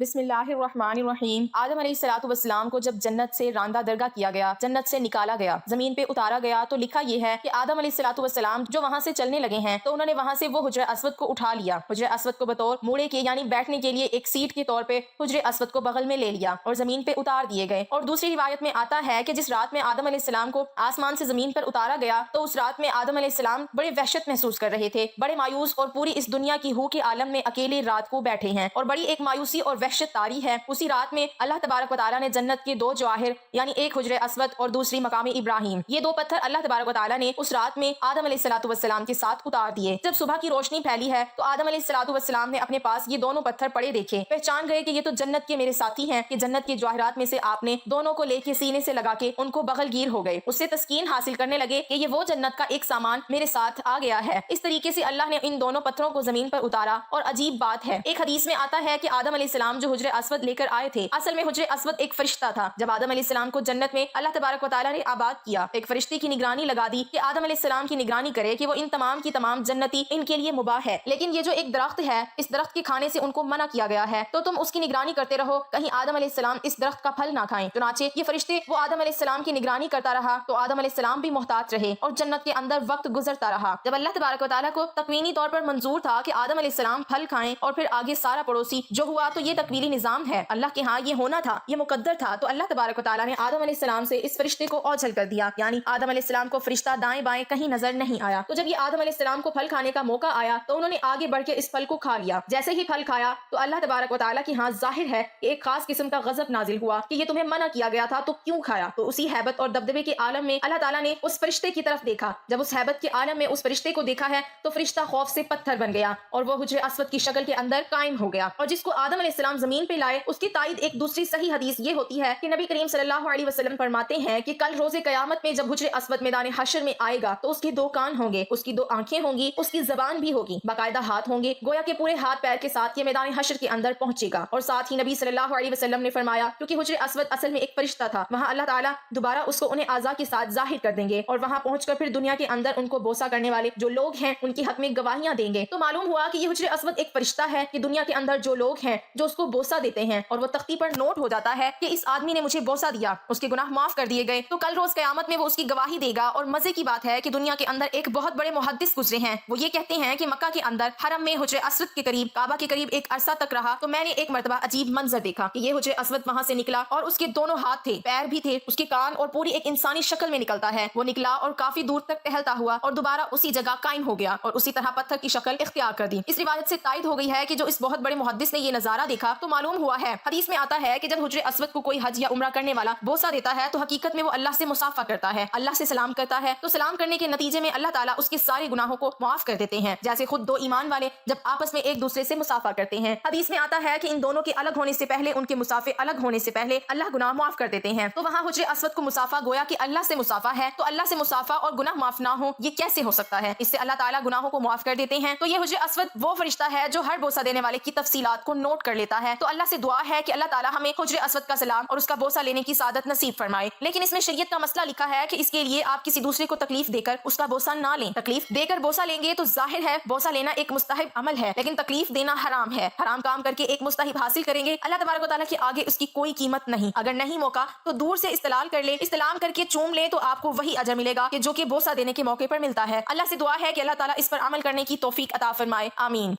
बिस्मिल्लाहिर्रहमानिर्रहीम। आदम अलैहिस्सलाम को जब जन्नत से रांदा दरगाह किया गया, जन्नत से निकाला गया, जमीन पे उतारा गया, तो लिखा ये है कि आदम अलैहिस्सलाम जो वहां से चलने लगे हैं तो उन्होंने वहां से वो हुज्र अस्वद को उठा लिया। हुज्र अस्वद को बतौर मूड़े के यानी बैठने के लिए एक सीट के तौर पे हुज्र अस्वद को बगल में ले लिया और जमीन पे उतार दिए गए। और दूसरी रिवायत में आता है कि जिस रात में आदम अलैहिस्सलाम को आसमान से जमीन पर उतारा गया तो उस रात में आदम अलैहिस्सलाम बड़े वहशत महसूस कर रहे थे, बड़े मायूस, और पूरी इस दुनिया की हू के आलम में अकेले रात को बैठे हैं और बड़ी एक मायूसी और वहशत तारी है। उसी रात में अल्लाह तबारक व तआला ने जन्नत के दो जवाहिर यानी एक हुज्र अस्वद और दूसरी मकाम इब्राहिम, ये दो पत्थर अल्लाह तबारक व तआला ने उस रात में आदम अलैहिस्सलाम के साथ उतार दिए। जब सुबह की रोशनी फैली है तो आदम अलैहिस्सलाम ने अपने पास ये दोनों पत्थर पड़े देखे, पहचान गए कि ये तो जन्नत के मेरे साथी हैं कि जन्नत के जवाहिरात में से आपने दोनों को लेके सीने से लगा के उनको बगलगीर हो गए। उससे तस्कीन हासिल करने लगे कि ये वो जन्नत का एक सामान मेरे साथ आ गया है। इस तरीके से अल्लाह ने इन दोनों पत्थरों को जमीन पर उतारा। और अजीब बात है, एक हदीस में आता है कि आदम अलैहिस्सलाम जो हुज्र अस्वद लेकर आए थे, असल में हुज्र अस्वद एक फरिश्ता था। जब आदम अलैहिस्सलाम को जन्नत में अल्लाह तबारक व तआला ने आबाद किया, एक फरिश्ते की निगरानी लगा दी कि आदम अलैहिस्सलाम की निगरानी करे कि वो इन तमाम की तमाम जन्नती इनके लिए मुबाह है, लेकिन ये जो एक दरख्त है इस दरख्त के खाने से उनको मना किया गया है, तो तुम उसकी निगरानी करते रहो कहीं आदम अलैहिस्सलाम इस दरख्त का फल ना खाएं। चुनाचे ये फरिश्ते वो आदम अलैहिस्सलाम की निगरानी करता रहा तो आदम अलैहिस्सलाम भी मोहतात रहे और जन्नत के अंदर वक्त गुजरता रहा। जब अल्लाह तबारक व तआला को तकवीनी तौर पर मंजूर था कि आदम अलैहिस्सलाम फल खाएं और फिर आगे सारा पड़ोसी जो हुआ, तो ये तकवीली निजाम है, अल्लाह के यहाँ ये होना था, ये मुकद्दर था। तो अल्लाह तबारक व तआला ने आदम अलैहिस्सलाम से इस फरिश्ते को ओझल कर दिया, यानी आदम अलैहिस्सलाम को फरिश्ता दाएं बाएं कहीं नजर नहीं आया। तो जब ये आदम अलैहिस्सलाम को फल खाने का मौका आया तो उन्होंने आगे बढ़ के इस फल को खा लिया। जैसे ही फल खाया तो अल्लाह तबारक व तआला की हाँ जाहिर है कि एक खास किस्म का गजब नाजिल हुआ कि ये तुम्हें मना किया गया था तो क्यों खाया। तो उसी हैबत और दबदबे के आलम में अल्लाह ताला ने उस फरिश्ते की तरफ देखा। जब उस हैबत के आलम में उस फरिश्ते को देखा है तो फरिश्ता खौफ से पत्थर बन गया और वो हुज्र अस्वद की शक्ल के अंदर कायम हो गया। और जिसको आदम अलैहिस्सलाम जमीन पे लाए उसकी तायद एक दूसरी सही हदीस ये होती है कि नबी करीम सल्लल्लाहु अलैहि वसल्लम फरमाते हैं कि कल रोजे कयामत में जब हुज्र अस्वद मैदान हशर में आएगा तो उसके दो कान होंगे, उसकी दो आंखें होंगी, उसकी जबान भी होगी, बाकायदा हाथ होंगे, गोया के पूरे हाथ पैर के साथ ये मैदान हशर के अंदर पहुंचेगा। और साथ ही नबी सल्लल्लाहु अलैहि वसल्लम ने फरमाया क्योंकि हुज्र अस्वद असल में एक फरिश्ता था, वहां अल्लाह ताला दोबारा उसको उन्हें आज़ा के साथ जाहिर कर देंगे और वहां पहुंचकर फिर दुनिया के अंदर उनको बोसा करने वाले जो लोग हैं उनके हक में गवाहियां देंगे। तो मालूम हुआ कि ये हुज्र अस्वद एक फरिश्ता है कि दुनिया के अंदर जो लोग हैं जो उसको बोसा देते हैं और वो तख्ती पर नोट हो जाता है कि इस आदमी ने मुझे बोसा दिया, उसके गुनाह माफ कर दिए गए, तो कल रोज कयामत में वो उसकी गवाही देगा। और मजे की बात है कि दुनिया के अंदर एक बहुत बड़े मुहद्दिस गुजरे हैं, वो ये कहते हैं कि मक्का के अंदर हरम में हुज्र अस्वद के करीब, काबा के करीब एक अरसा तक रहा तो मैंने एक मरतबा अजीब मंजर देखा कि ये हुज्र अस्वद वहां से निकला और उसके दोनों हाथ थे, पैर भी थे, उसके कान और पूरी एक इंसानी शक्ल में निकलता है। वो निकला और काफी दूर तक टहलता हुआ और दोबारा उसी जगह कायम हो गया और उसी तरह पत्थर की शक्ल इख्तियार कर दी। इस रिवायत से तायद हो गई है कि जो इस बहुत बड़े मुहद्दिस ने ये नजारा देखा तो मालूम हुआ है, हदीस में आता है कि जब हुज्र अस्वद को कोई हज या उम्रा करने वाला बोसा देता है तो हकीकत में वो अल्लाह से मुसाफा करता है, अल्लाह से सलाम करता है। तो सलाम करने के नतीजे में अल्लाह ताला उसके सारे गुनाहों को माफ कर देते हैं, जैसे खुद दो ईमान वाले जब आपस में एक दूसरे से मुसाफा करते हैं। हदीस में आता है कि इन दोनों के अलग होने से पहले, उनके मुसाफे अलग होने से पहले अल्लाह गुनाह माफ कर देते हैं। तो वहाँ हुज्र अस्वद को मुसाफा गोया कि अल्लाह से मुसाफा है, तो अल्लाह से मुसाफा और गुनाह माफ ना हो ये कैसे हो सकता है। इससे अल्लाह ताला गुनाहों को माफ कर देते हैं। तो ये हुज्र अस्वद वो फरिश्ता है जो हर बोसा देने वाले की तफसीलात को नोट कर लेता है। तो अल्लाह से दुआ है कि अल्लाह ताला हमें हुज्र अस्वद का सलाम और उसका बोसा लेने की सादत नसीब फरमाए। लेकिन इसमें शरीयत का मसला लिखा है कि इसके लिए आप किसी दूसरे को तकलीफ देकर उसका बोसा ना लें। तकलीफ देकर बोसा लेंगे तो जाहिर है बोसा लेना एक मुस्तहब अमल है, लेकिन तकलीफ देना हराम है। हराम काम करके एक मुस्तहब हासिल करेंगे, अल्लाह तबारक व तआला के आगे उसकी कोई कीमत नहीं। अगर नहीं मौका तो दूर से इस्तेलाल कर ले, इस्तेलाम करके चूम ले तो आपको वही अजर मिलेगा कि जो कि बोसा देने के मौके पर मिलता है। अल्लाह से दुआ है कि अल्लाह ताला इस पर अमल करने की तौफीक अता फरमाए। आमीन।